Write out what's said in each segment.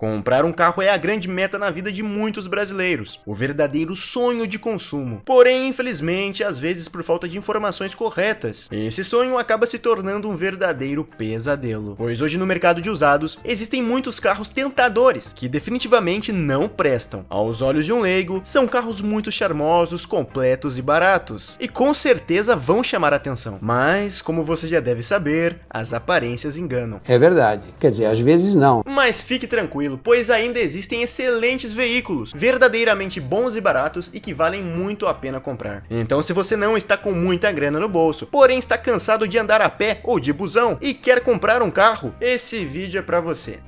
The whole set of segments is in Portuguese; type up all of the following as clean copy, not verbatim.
Comprar um carro é a grande meta na vida de muitos brasileiros, o verdadeiro sonho de consumo. Porém, infelizmente, às vezes por falta de informações corretas, esse sonho acaba se tornando um verdadeiro pesadelo. Pois hoje no mercado de usados, existem muitos carros tentadores, que definitivamente não prestam. Aos olhos de um leigo, são carros muito charmosos, completos e baratos, e com certeza vão chamar a atenção. Mas, como você já deve saber, as aparências enganam. É verdade, quer dizer, às vezes não. Mas fique tranquilo, pois ainda existem excelentes veículos, verdadeiramente bons e baratos e que valem muito a pena comprar. Então se você não está com muita grana no bolso, porém está cansado de andar a pé ou de busão e quer comprar um carro, esse vídeo é para você.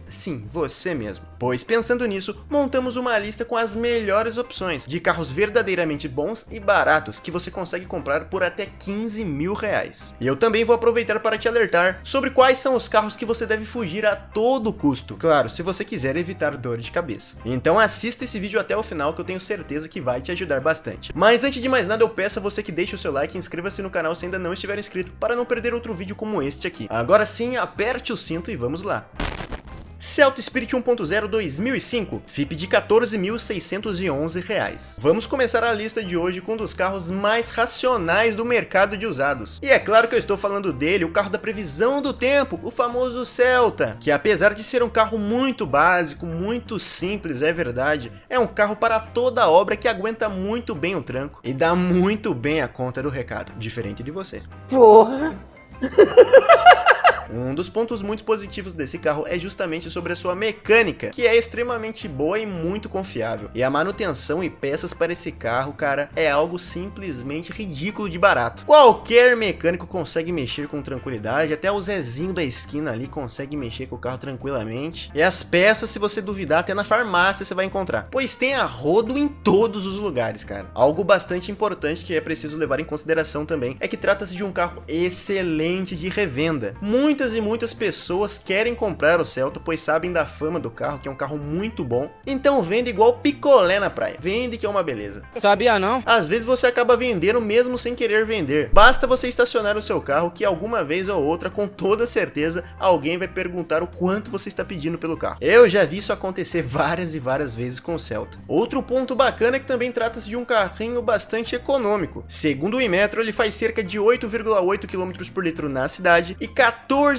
Sim, você mesmo. Pois pensando nisso, montamos uma lista com as melhores opções de carros verdadeiramente bons e baratos que você consegue comprar por até 15 mil reais. E eu também vou aproveitar para te alertar sobre quais são os carros que você deve fugir a todo custo. Claro, se você quiser evitar dor de cabeça. Então assista esse vídeo até o final que eu tenho certeza que vai te ajudar bastante. Mas antes de mais nada eu peço a você que deixe o seu like e inscreva-se no canal se ainda não estiver inscrito para não perder outro vídeo como este aqui. Agora sim, aperte o cinto e vamos lá. Celta Spirit 1.0 2005, FIP de R$ 14.611. Vamos começar a lista de hoje com um dos carros mais racionais do mercado de usados. E é claro que eu estou falando dele, o carro da previsão do tempo, o famoso Celta, que apesar de ser um carro muito básico, muito simples, é verdade, é um carro para toda obra que aguenta muito bem o tranco e dá muito bem a conta do recado, diferente de você. Porra! Um dos pontos muito positivos desse carro é justamente sobre a sua mecânica, que é extremamente boa e muito confiável. E a manutenção e peças para esse carro, cara, é algo simplesmente ridículo de barato. Qualquer mecânico consegue mexer com tranquilidade, até o Zezinho da esquina ali consegue mexer com o carro tranquilamente. E as peças, se você duvidar, até na farmácia você vai encontrar, pois tem a rodo em todos os lugares, cara. Algo bastante importante que é preciso levar em consideração também é que trata-se de um carro excelente de revenda. Muitas pessoas querem comprar o Celta, pois sabem da fama do carro, que é um carro muito bom. Então vende igual picolé na praia. Vende que é uma beleza. Sabia não? Às vezes você acaba vendendo mesmo sem querer vender. Basta você estacionar o seu carro que alguma vez ou outra, com toda certeza, alguém vai perguntar o quanto você está pedindo pelo carro. Eu já vi isso acontecer várias e várias vezes com o Celta. Outro ponto bacana é que também trata-se de um carrinho bastante econômico. Segundo o Inmetro, ele faz cerca de 8,8 km por litro na cidade e 14,4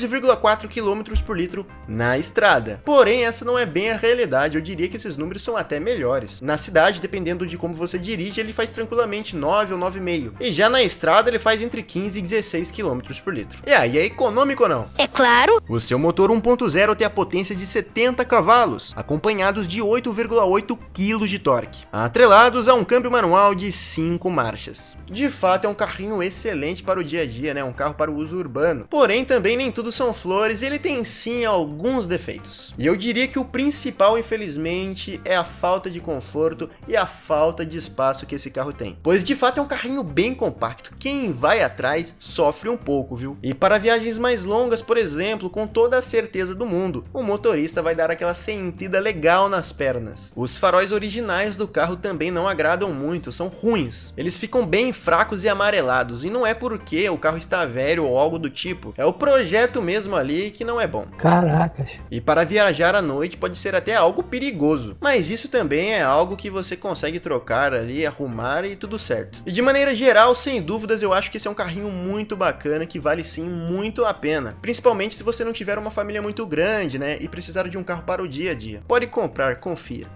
km por litro na estrada. Porém, essa não é bem a realidade, eu diria que esses números são até melhores. Na cidade, dependendo de como você dirige, ele faz tranquilamente 9 ou 9,5. E já na estrada, ele faz entre 15 e 16 km por litro. E aí, é econômico ou não? É claro! O seu motor 1.0 tem a potência de 70 cavalos, acompanhados de 8,8 kg de torque, atrelados a um câmbio manual de 5 marchas. De fato, é um carrinho excelente para o dia a dia, né? Um carro para o uso urbano. Porém, também nem tudo são flores e ele tem sim alguns defeitos. E eu diria que o principal, infelizmente, é a falta de conforto e a falta de espaço que esse carro tem. Pois de fato é um carrinho bem compacto. Quem vai atrás sofre um pouco, viu? E para viagens mais longas, por exemplo, com toda a certeza do mundo, o motorista vai dar aquela sentida legal nas pernas. Os faróis originais do carro também não agradam muito, são ruins. Eles ficam bem fracos e amarelados, e não é porque o carro está velho ou algo do tipo, é o projeto mesmo ali que não é bom. Caracas. E para viajar à noite pode ser até algo perigoso, mas isso também é algo que você consegue trocar ali, arrumar e tudo certo. E de maneira geral, sem dúvidas, eu acho que esse é um carrinho muito bacana que vale sim muito a pena, principalmente se você não tiver uma família muito grande, né, e precisar de um carro para o dia a dia. Pode comprar, confia.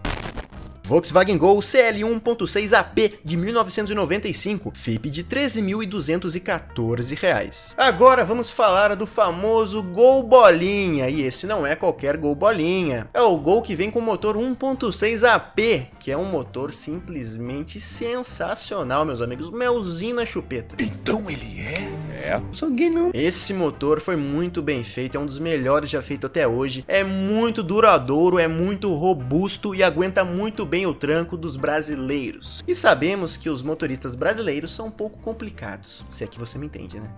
Volkswagen Gol CL 1.6 AP de 1995, FIP de R$ 13.214. Agora vamos falar do famoso Gol Bolinha, e esse não é qualquer Gol Bolinha. É o Gol que vem com motor 1.6 AP, que é um motor simplesmente sensacional, meus amigos, melzinho na chupeta. Então ele é? Sou gay não. Esse motor foi muito bem feito, é um dos melhores já feito até hoje, é muito duradouro, é muito robusto e aguenta muito bem o tranco dos brasileiros. E sabemos que os motoristas brasileiros são um pouco complicados, se é que você me entende, né?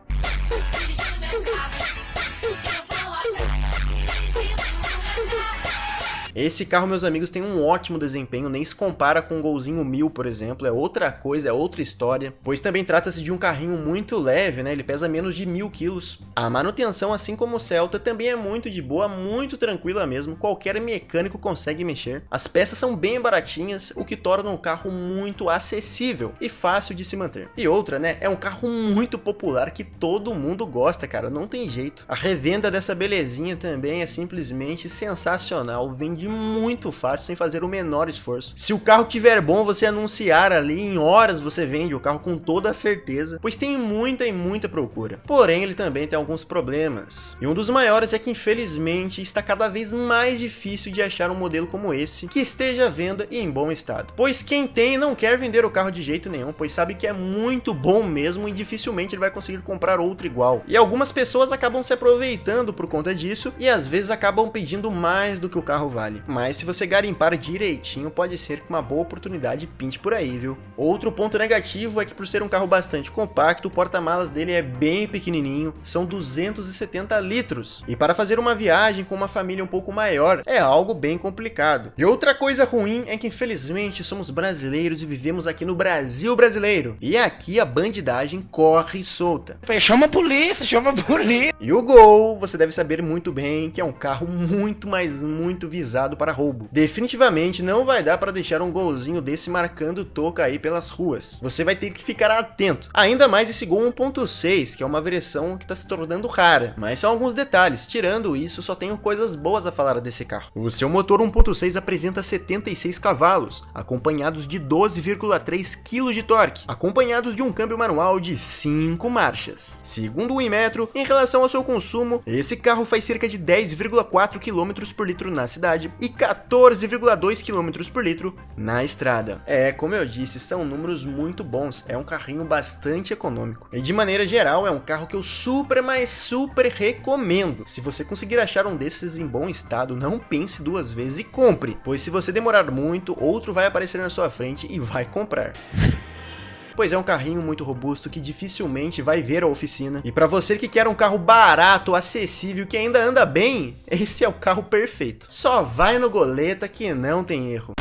Esse carro, meus amigos, tem um ótimo desempenho, nem se compara com o Golzinho 1000, por exemplo, é outra coisa, é outra história, pois também trata-se de um carrinho muito leve, né, ele pesa menos de 1000 quilos. A manutenção, assim como o Celta, também é muito de boa, muito tranquila mesmo, qualquer mecânico consegue mexer. As peças são bem baratinhas, o que torna o carro muito acessível e fácil de se manter. E outra, né, é um carro muito popular que todo mundo gosta, cara, não tem jeito. A revenda dessa belezinha também é simplesmente sensacional, vende muito fácil sem fazer o menor esforço. Se o carro tiver bom, você anunciar ali, em horas você vende o carro com toda a certeza, pois tem muita e muita procura. Porém, ele também tem alguns problemas. E um dos maiores é que, infelizmente, está cada vez mais difícil de achar um modelo como esse, que esteja à venda e em bom estado. Pois quem tem não quer vender o carro de jeito nenhum, pois sabe que é muito bom mesmo e dificilmente ele vai conseguir comprar outro igual. E algumas pessoas acabam se aproveitando por conta disso e às vezes acabam pedindo mais do que o carro vale. Mas se você garimpar direitinho, pode ser que uma boa oportunidade pinte por aí, viu? Outro ponto negativo é que, por ser um carro bastante compacto, o porta-malas dele é bem pequenininho, são 270 litros. E para fazer uma viagem com uma família um pouco maior, é algo bem complicado. E outra coisa ruim é que, infelizmente, somos brasileiros e vivemos aqui no Brasil brasileiro. E aqui a bandidagem corre solta. Chama a polícia, chama a polícia. E o Gol, você deve saber muito bem que é um carro muito, mas muito visado para roubo. Definitivamente não vai dar para deixar um Golzinho desse marcando toca aí pelas ruas. Você vai ter que ficar atento. Ainda mais esse Gol 1.6, que é uma versão que está se tornando rara. Mas são alguns detalhes. Tirando isso, só tenho coisas boas a falar desse carro. O seu motor 1.6 apresenta 76 cavalos, acompanhados de 12,3 kg de torque, acompanhados de um câmbio manual de 5 marchas. Segundo o Inmetro, em relação ao seu consumo, esse carro faz cerca de 10,4 km por litro na cidade e 14,2 km por litro na estrada. Como eu disse, são números muito bons, é um carrinho bastante econômico. E de maneira geral, é um carro que eu super, mas super recomendo. Se você conseguir achar um desses em bom estado, não pense duas vezes e compre, pois se você demorar muito, outro vai aparecer na sua frente e vai comprar. Pois é um carrinho muito robusto que dificilmente vai ver a oficina. E para você que quer um carro barato, acessível, que ainda anda bem, esse é o carro perfeito. Só vai no Goleta que não tem erro.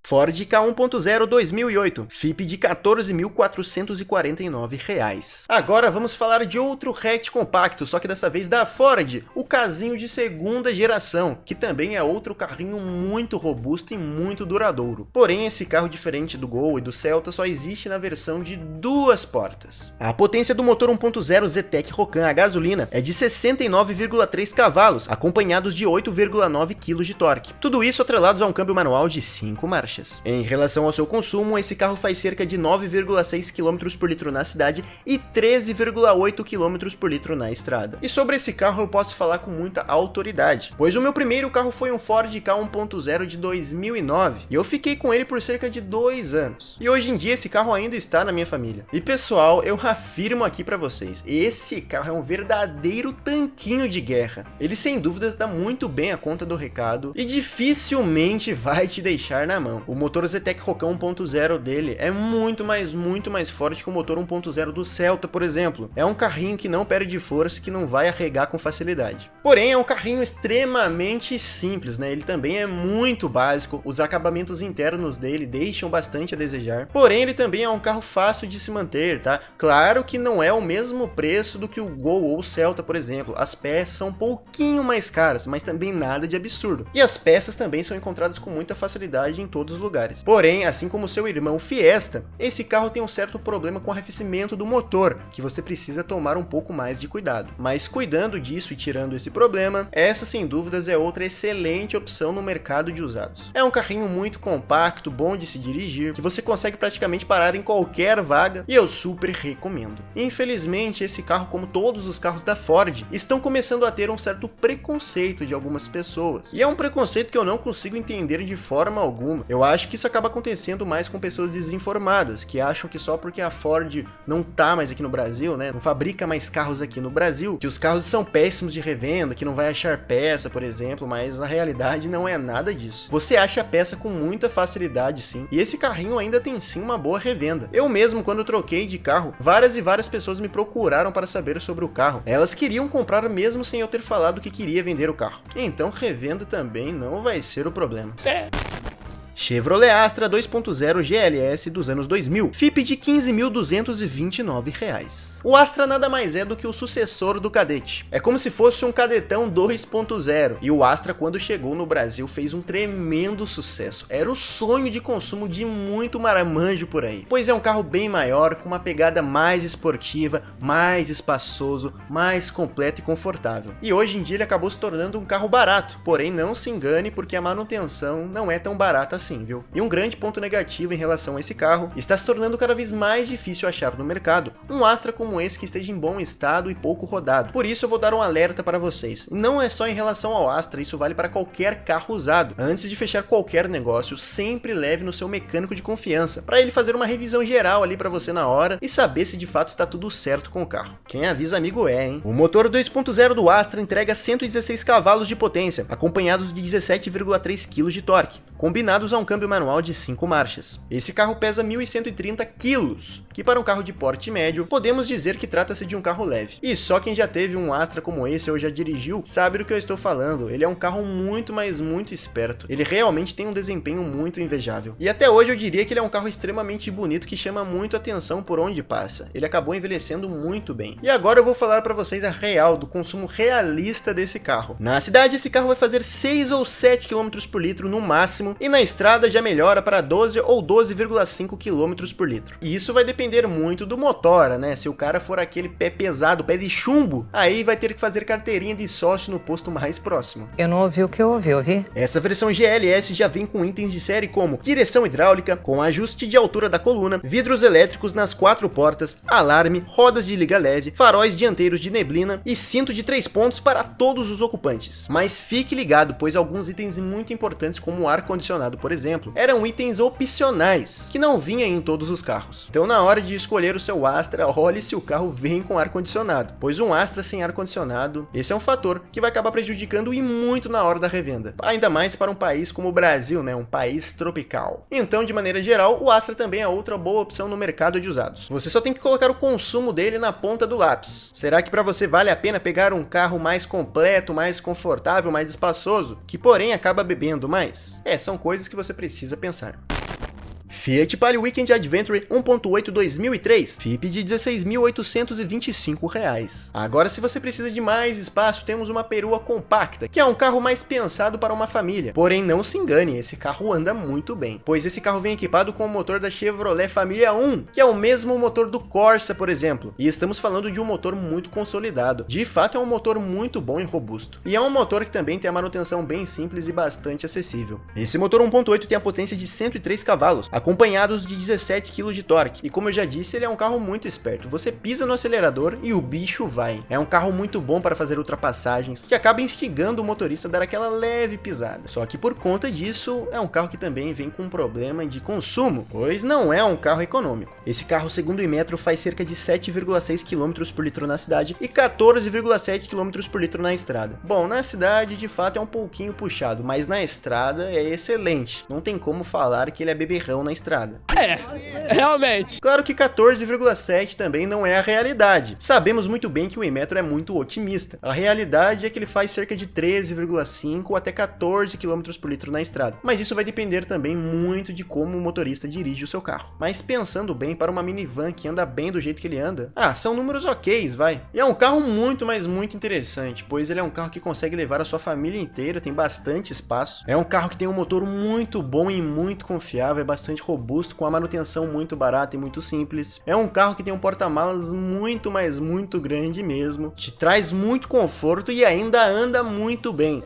Ford Ka1.0 2008, FIP de R$ 14.449. Agora vamos falar de outro hatch compacto, só que dessa vez da Ford, o Kazinho de segunda geração, que também é outro carrinho muito robusto e muito duradouro. Porém, esse carro, diferente do Gol e do Celta, só existe na versão de 2 portas. A potência do motor 1.0 Zetec Rocan a gasolina é de 69,3 cavalos, acompanhados de 8,9 kg de torque. Tudo isso atrelados a um câmbio manual de 5 marchas. Em relação ao seu consumo, esse carro faz cerca de 9,6 km por litro na cidade e 13,8 km por litro na estrada. E sobre esse carro eu posso falar com muita autoridade, pois o meu primeiro carro foi um Ford Ka1.0 de 2009 e eu fiquei com ele por cerca de 2 anos. E hoje em dia esse carro ainda está na minha família. E pessoal, eu afirmo aqui pra vocês, esse carro é um verdadeiro tanquinho de guerra. Ele sem dúvidas dá muito bem a conta do recado e dificilmente vai te deixar na mão. O motor Zetec Rocan 1.0 dele é muito mais forte que o motor 1.0 do Celta, por exemplo. É um carrinho que não perde força e que não vai arregar com facilidade. Porém, é um carrinho extremamente simples, né? Ele também é muito básico, os acabamentos internos dele deixam bastante a desejar. Porém, ele também é um carro fácil de se manter, tá? Claro que não é o mesmo preço do que o Gol ou o Celta, por exemplo. As peças são um pouquinho mais caras, mas também nada de absurdo. E as peças também são encontradas com muita facilidade em todos os lugares. Porém, assim como seu irmão Fiesta, esse carro tem um certo problema com o arrefecimento do motor, que você precisa tomar um pouco mais de cuidado. Mas cuidando disso e tirando esse problema, essa sem dúvidas é outra excelente opção no mercado de usados. É um carrinho muito compacto, bom de se dirigir, que você consegue praticamente parar em qualquer vaga e eu super recomendo. Infelizmente, esse carro, como todos os carros da Ford, estão começando a ter um certo preconceito de algumas pessoas. E é um preconceito que eu não consigo entender de forma alguma. Eu acho que isso acaba acontecendo mais com pessoas desinformadas, que acham que só porque a Ford não tá mais aqui no Brasil, né, não fabrica mais carros aqui no Brasil, que os carros são péssimos de revenda, que não vai achar peça, por exemplo, mas na realidade não é nada disso. Você acha a peça com muita facilidade, sim, e esse carrinho ainda tem sim uma boa revenda. Eu mesmo, quando troquei de carro, várias e várias pessoas me procuraram para saber sobre o carro. Elas queriam comprar mesmo sem eu ter falado que queria vender o carro. Então revenda também não vai ser o problema. Chevrolet Astra 2.0 GLS dos anos 2000, FIP de R$ 15.229. O Astra nada mais é do que o sucessor do Kadett. É como se fosse um Kadetão 2.0, e o Astra, quando chegou no Brasil, fez um tremendo sucesso. Era o sonho de consumo de muito marmanjo por aí, pois é um carro bem maior, com uma pegada mais esportiva, mais espaçoso, mais completo e confortável. E hoje em dia ele acabou se tornando um carro barato, porém não se engane, porque a manutenção não é tão barata assim. Viu? E um grande ponto negativo em relação a esse carro, está se tornando cada vez mais difícil achar no mercado um Astra como esse que esteja em bom estado e pouco rodado. Por isso eu vou dar um alerta para vocês. Não é só em relação ao Astra, isso vale para qualquer carro usado. Antes de fechar qualquer negócio, sempre leve no seu mecânico de confiança, para ele fazer uma revisão geral ali para você na hora e saber se de fato está tudo certo com o carro. Quem avisa amigo é, hein? O motor 2.0 do Astra entrega 116 cavalos de potência, acompanhados de 17,3 kg de torque, combinados a um câmbio manual de 5 marchas. Esse carro pesa 1.130 kg, que para um carro de porte médio, podemos dizer que trata-se de um carro leve. E só quem já teve um Astra como esse ou já dirigiu, sabe do que eu estou falando. Ele é um carro muito, mas muito esperto. Ele realmente tem um desempenho muito invejável. E até hoje eu diria que ele é um carro extremamente bonito, que chama muito atenção por onde passa. Ele acabou envelhecendo muito bem. E agora eu vou falar para vocês a real, do consumo realista desse carro. Na cidade, esse carro vai fazer 6 ou 7 km por litro no máximo, e na estrada já melhora para 12 ou 12,5 km por litro. E isso vai depender muito do motor, né? Se o cara for aquele pé pesado, pé de chumbo, aí vai ter que fazer carteirinha de sócio no posto mais próximo. Eu não ouvi o que eu ouvi? Essa versão GLS já vem com itens de série como direção hidráulica, com ajuste de altura da coluna, vidros elétricos nas 4 portas, alarme, rodas de liga leve, faróis dianteiros de neblina e cinto de 3 pontos para todos os ocupantes. Mas fique ligado, pois alguns itens muito importantes, como o ar-condicionado, por exemplo, eram itens opcionais, que não vinham em todos os carros. Então na hora de escolher o seu Astra, olhe se o carro vem com ar-condicionado, pois um Astra sem ar-condicionado, esse é um fator que vai acabar prejudicando e muito na hora da revenda. Ainda mais para um país como o Brasil, né, um país tropical. Então, de maneira geral, o Astra também é outra boa opção no mercado de usados. Você só tem que colocar o consumo dele na ponta do lápis. Será que para você vale a pena pegar um carro mais completo, mais confortável, mais espaçoso, que porém acaba bebendo mais? São coisas que você precisa pensar. Fiat Palio Weekend Adventure 1.8 2003, FIP de R$ 16.825. Agora, se você precisa de mais espaço, temos uma perua compacta, que é um carro mais pensado para uma família. Porém, não se engane, esse carro anda muito bem, pois esse carro vem equipado com o motor da Chevrolet Família 1, que é o mesmo motor do Corsa, por exemplo. E estamos falando de um motor muito consolidado. De fato, é um motor muito bom e robusto. E é um motor que também tem a manutenção bem simples e bastante acessível. Esse motor 1.8 tem a potência de 103 cavalos, acompanhados de 17 kg de torque. E como eu já disse, ele é um carro muito esperto. Você pisa no acelerador e o bicho vai. É um carro muito bom para fazer ultrapassagens, que acaba instigando o motorista a dar aquela leve pisada. Só que por conta disso, é um carro que também vem com um problema de consumo, pois não é um carro econômico. Esse carro, segundo o Inmetro, faz cerca de 7,6 km por litro na cidade e 14,7 km por litro na estrada. Bom, na cidade, de fato, é um pouquinho puxado, mas na estrada é excelente. Não tem como falar que ele é beberrão na estrada. Realmente. Claro que 14,7 também não é a realidade. Sabemos muito bem que o Inmetro é muito otimista. A realidade é que ele faz cerca de 13,5 até 14 km por litro na estrada. Mas isso vai depender também muito de como o motorista dirige o seu carro. Mas pensando bem, para uma minivan que anda bem do jeito que ele anda, são números ok, vai. E é um carro muito, mas muito interessante, pois ele é um carro que consegue levar a sua família inteira, tem bastante espaço. É um carro que tem um motor muito bom e muito confiável, é bastante robusto. robusto, com a manutenção muito barata e muito simples. É um carro que tem um porta-malas muito, mas muito grande mesmo, te traz muito conforto e ainda anda muito bem.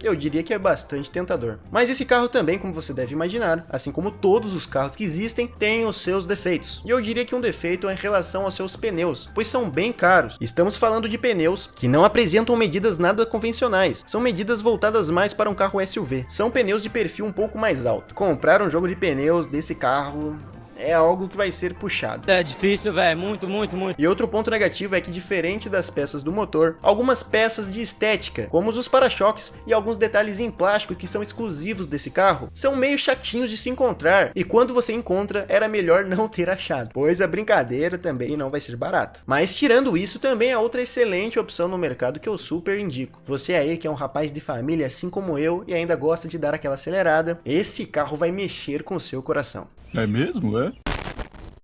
Eu diria que é bastante tentador. Mas esse carro também, como você deve imaginar, assim como todos os carros que existem, tem os seus defeitos. E eu diria que um defeito é em relação aos seus pneus, pois são bem caros. Estamos falando de pneus que não apresentam medidas nada convencionais, são medidas voltadas mais para um carro SUV. São pneus de perfil um pouco mais alto. Comprar um jogo de pneus desse carro é algo que vai ser puxado. É difícil, velho. Muito, muito, muito. E outro ponto negativo é que, diferente das peças do motor, algumas peças de estética, como os para-choques e alguns detalhes em plástico que são exclusivos desse carro, são meio chatinhos de se encontrar, e quando você encontra, era melhor não ter achado, pois a brincadeira também não vai ser barata. Mas tirando isso, também é outra excelente opção no mercado que eu super indico. Você aí que é um rapaz de família assim como eu e ainda gosta de dar aquela acelerada, esse carro vai mexer com o seu coração. É mesmo, é?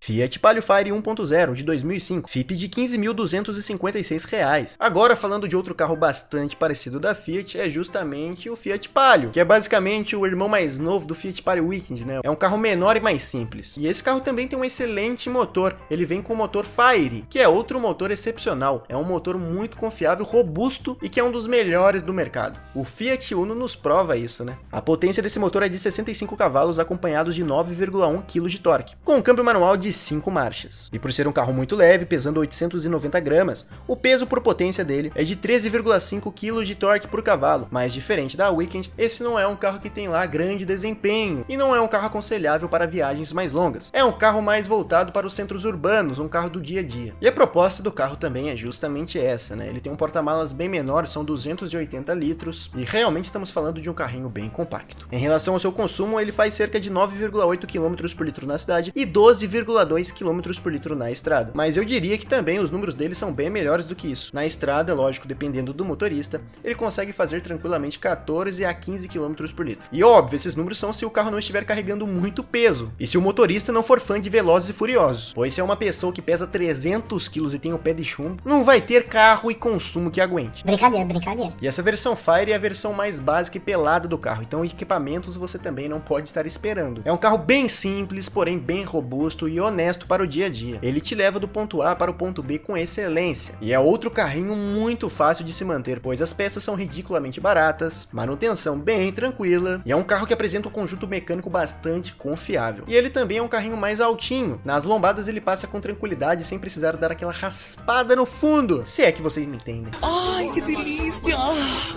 Fiat Palio Fire 1.0 de 2005, FIP de R$ 15.256. Agora, falando de outro carro bastante parecido da Fiat, é justamente o Fiat Palio, que é basicamente o irmão mais novo do Fiat Palio Weekend, né? É um carro menor e mais simples. E esse carro também tem um excelente motor. Ele vem com o motor Fire, que é outro motor excepcional. É um motor muito confiável, robusto e que é um dos melhores do mercado. O Fiat Uno nos prova isso, né? A potência desse motor é de 65 cavalos, acompanhados de 9,1 kg de torque, com um câmbio manual de 5 marchas. E por ser um carro muito leve, pesando 890 gramas, o peso por potência dele é de 13,5 kg de torque por cavalo. Mas diferente da Weekend, esse não é um carro que tem lá grande desempenho, e não é um carro aconselhável para viagens mais longas. É um carro mais voltado para os centros urbanos, um carro do dia a dia. E a proposta do carro também é justamente essa, né? Ele tem um porta-malas bem menor, são 280 litros, e realmente estamos falando de um carrinho bem compacto. Em relação ao seu consumo, ele faz cerca de 9,8 km por litro na cidade e 12,2 km por litro na estrada. Mas eu diria que também os números dele são bem melhores do que isso. Na estrada, lógico, dependendo do motorista, ele consegue fazer tranquilamente 14 a 15 km por litro. E óbvio, esses números são se o carro não estiver carregando muito peso, e se o motorista não for fã de Velozes e Furiosos, pois se é uma pessoa que pesa 300 kg e tem o pé de chumbo, não vai ter carro e consumo que aguente. Brincadeira, brincadeira. E essa versão Fire é a versão mais básica e pelada do carro, então equipamentos você também não pode estar esperando. É um carro bem simples, porém bem robusto e honesto para o dia a dia. Ele te leva do ponto A para o ponto B com excelência. E é outro carrinho muito fácil de se manter, pois as peças são ridiculamente baratas, manutenção bem tranquila, e é um carro que apresenta um conjunto mecânico bastante confiável. E ele também é um carrinho mais altinho. Nas lombadas ele passa com tranquilidade, sem precisar dar aquela raspada no fundo, se é que vocês me entendem. Ai, que delícia!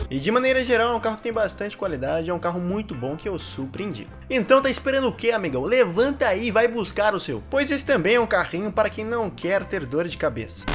E de maneira geral, é um carro que tem bastante qualidade, é um carro muito bom que eu super indico. Então tá esperando o que, amigão? Levanta aí e vai buscar o seu, pois esse também é um carrinho para quem não quer ter dor de cabeça.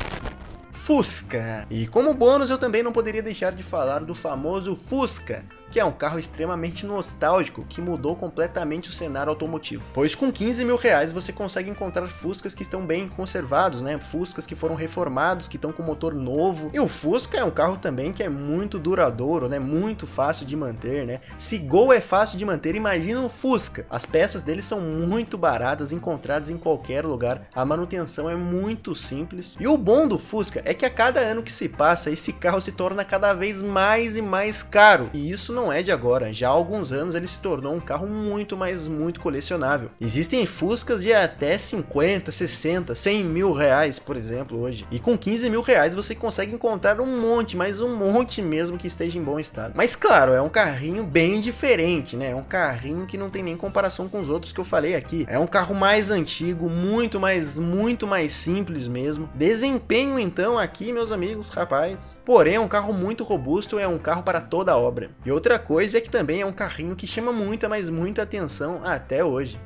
Fusca. E como bônus eu também não poderia deixar de falar do famoso Fusca, que é um carro extremamente nostálgico que mudou completamente o cenário automotivo. Pois com 15 mil reais você consegue encontrar Fuscas que estão bem conservados, né? Fuscas que foram reformados, que estão com motor novo. E o Fusca é um carro também que é muito duradouro, né? Muito fácil de manter, né? Se Gol é fácil de manter, imagina o Fusca. As peças dele são muito baratas, encontradas em qualquer lugar. A manutenção é muito simples. E o bom do Fusca é que a cada ano que se passa, esse carro se torna cada vez mais e mais caro. E isso não é de agora, já há alguns anos ele se tornou um carro muito, mas muito colecionável. Existem Fuscas de até 50, 60, 100 mil reais, por exemplo, hoje. E com 15 mil reais você consegue encontrar um monte, mas um monte mesmo que esteja em bom estado. Mas claro, é um carrinho bem diferente, né? É um carrinho que não tem nem comparação com os outros que eu falei aqui. É um carro mais antigo, muito mais simples mesmo. Desempenho então aqui, meus amigos, rapaz. Porém, é um carro muito robusto, é um carro para toda a obra. E outra coisa é que também é um carrinho que chama muita, mas muita atenção até hoje.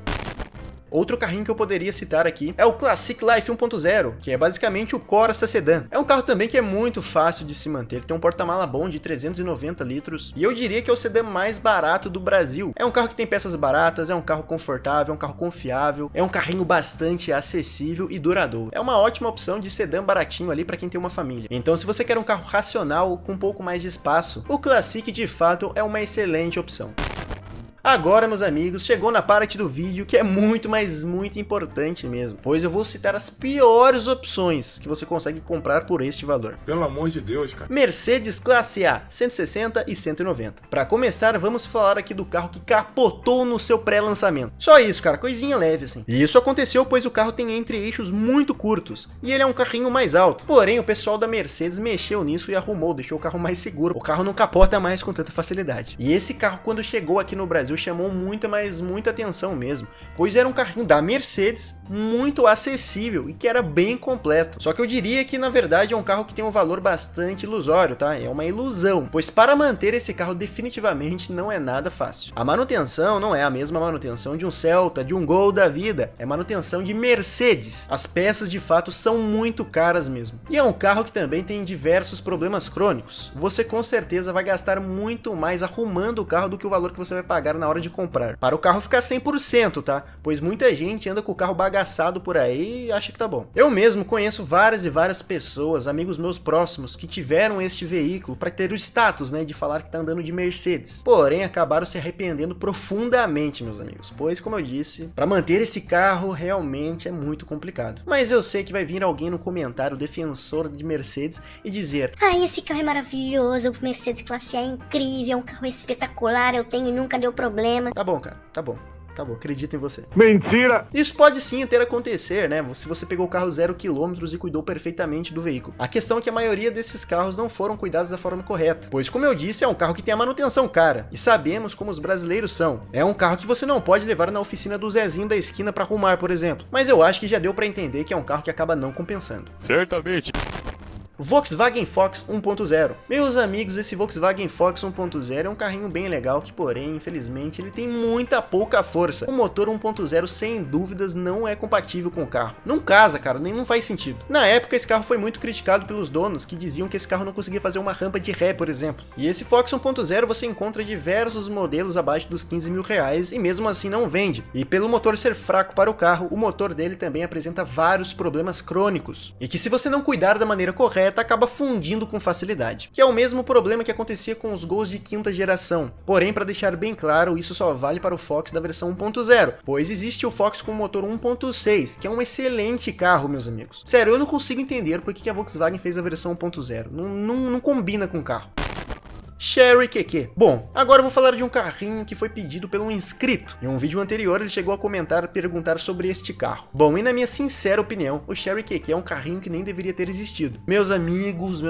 Outro carrinho que eu poderia citar aqui é o Classic Life 1.0, que é basicamente o Corsa Sedan. É um carro também que é muito fácil de se manter, tem um porta-mala bom de 390 litros, e eu diria que é o sedã mais barato do Brasil. É um carro que tem peças baratas, é um carro confortável, é um carro confiável, é um carrinho bastante acessível e duradouro. É uma ótima opção de sedã baratinho ali para quem tem uma família. Então se você quer um carro racional com um pouco mais de espaço, o Classic de fato é uma excelente opção. Agora, meus amigos, chegou na parte do vídeo que é muito, mas muito importante mesmo, pois eu vou citar as piores opções que você consegue comprar por este valor. Pelo amor de Deus, cara. Mercedes Classe A, 160 e 190. Para começar, vamos falar aqui do carro que capotou no seu pré-lançamento. Só isso, cara, coisinha leve assim. E isso aconteceu pois o carro tem entre-eixos muito curtos e ele é um carrinho mais alto. Porém, o pessoal da Mercedes mexeu nisso e arrumou, deixou o carro mais seguro. O carro não capota mais com tanta facilidade. E esse carro, quando chegou aqui no Brasil, chamou muita, mas muita atenção mesmo, pois era um carrinho da Mercedes muito acessível e que era bem completo. Só que eu diria que na verdade é um carro que tem um valor bastante ilusório, tá? É uma ilusão, pois para manter esse carro definitivamente não é nada fácil. A manutenção não é a mesma manutenção de um Celta, de um Gol da vida, é manutenção de Mercedes. As peças de fato são muito caras mesmo. E é um carro que também tem diversos problemas crônicos. Você com certeza vai gastar muito mais arrumando o carro do que o valor que você vai pagar na hora de comprar, para o carro ficar 100%, tá? Pois muita gente anda com o carro bagaçado por aí e acha que tá bom. Eu mesmo conheço várias e várias pessoas, amigos meus próximos, que tiveram este veículo para ter o status, né, de falar que tá andando de Mercedes. Porém, acabaram se arrependendo profundamente, meus amigos, pois, como eu disse, para manter esse carro realmente é muito complicado. Mas eu sei que vai vir alguém no comentário defensor de Mercedes e dizer: ai, esse carro é maravilhoso, o Mercedes Classe A é incrível, é um carro espetacular, eu tenho e nunca deu problema. Tá bom, cara, tá bom. Tá bom, acredito em você. Mentira! Isso pode sim ter acontecer, né? Se você pegou o carro 0 km e cuidou perfeitamente do veículo. A questão é que a maioria desses carros não foram cuidados da forma correta. Pois, como eu disse, é um carro que tem a manutenção cara. E sabemos como os brasileiros são. É um carro que você não pode levar na oficina do Zezinho da esquina pra arrumar, por exemplo. Mas eu acho que já deu pra entender que é um carro que acaba não compensando. Certamente. Volkswagen Fox 1.0. Meus amigos, esse Volkswagen Fox 1.0 é um carrinho bem legal que, porém, infelizmente, ele tem muita pouca força. O motor 1.0, sem dúvidas, não é compatível com o carro. Não casa, cara, nem não faz sentido. Na época, esse carro foi muito criticado pelos donos, que diziam que esse carro não conseguia fazer uma rampa de ré, por exemplo. E esse Fox 1.0 você encontra diversos modelos abaixo dos 15 mil reais e mesmo assim não vende. E pelo motor ser fraco para o carro, o motor dele também apresenta vários problemas crônicos. E que se você não cuidar da maneira correta, acaba fundindo com facilidade, que é o mesmo problema que acontecia com os Gols de quinta geração. Porém, para deixar bem claro, isso só vale para o Fox da versão 1.0, pois existe o Fox com motor 1.6, que é um excelente carro, meus amigos. Sério, eu não consigo entender por que a Volkswagen fez a versão 1.0, não combina com o carro. Cherry QQ. Bom, agora eu vou falar de um carrinho que foi pedido por um inscrito. Em um vídeo anterior ele chegou a perguntar sobre este carro. Bom, e na minha sincera opinião, o Cherry QQ é um carrinho que nem deveria ter existido. Meus amigos,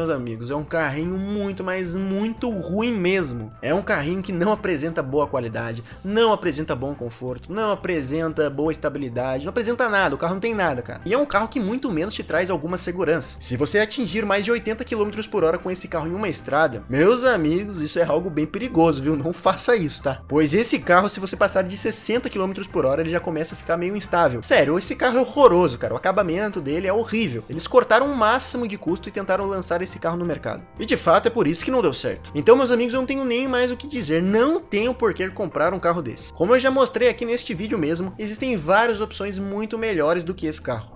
é um carrinho muito, mas muito ruim mesmo. É um carrinho que não apresenta boa qualidade, não apresenta bom conforto, não apresenta boa estabilidade, não apresenta nada, o carro não tem nada, cara. E é um carro que muito menos te traz alguma segurança. Se você atingir mais de 80 km por hora com esse carro em uma estrada, meus amigos, isso é algo bem perigoso, viu? Não faça isso, tá? Pois esse carro, se você passar de 60 km por hora, ele já começa a ficar meio instável. Sério, esse carro é horroroso, cara. O acabamento dele é horrível. Eles cortaram o máximo de custo e tentaram lançar esse carro no mercado. E de fato é por isso que não deu certo. Então, meus amigos, eu não tenho nem mais o que dizer. Não tenho por que comprar um carro desse. Como eu já mostrei aqui neste vídeo mesmo, existem várias opções muito melhores do que esse carro.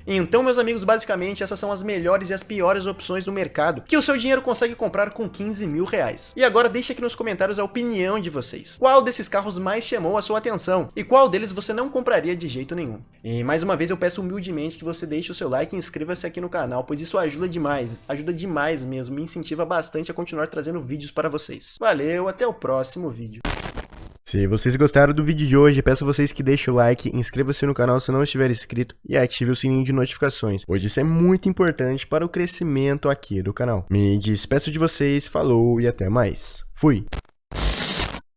Então, meus amigos, basicamente essas são as melhores e as piores opções do mercado que o seu dinheiro consegue comprar com 15 mil reais. E agora deixa aqui nos comentários a opinião de vocês. Qual desses carros mais chamou a sua atenção? E qual deles você não compraria de jeito nenhum? E mais uma vez eu peço humildemente que você deixe o seu like e inscreva-se aqui no canal, pois isso ajuda demais mesmo, me incentiva bastante a continuar trazendo vídeos para vocês. Valeu, até o próximo vídeo. Se vocês gostaram do vídeo de hoje, peço a vocês que deixem o like, inscreva-se no canal se não estiver inscrito e ative o sininho de notificações, pois isso é muito importante para o crescimento aqui do canal. Me despeço de vocês, falou e até mais. Fui!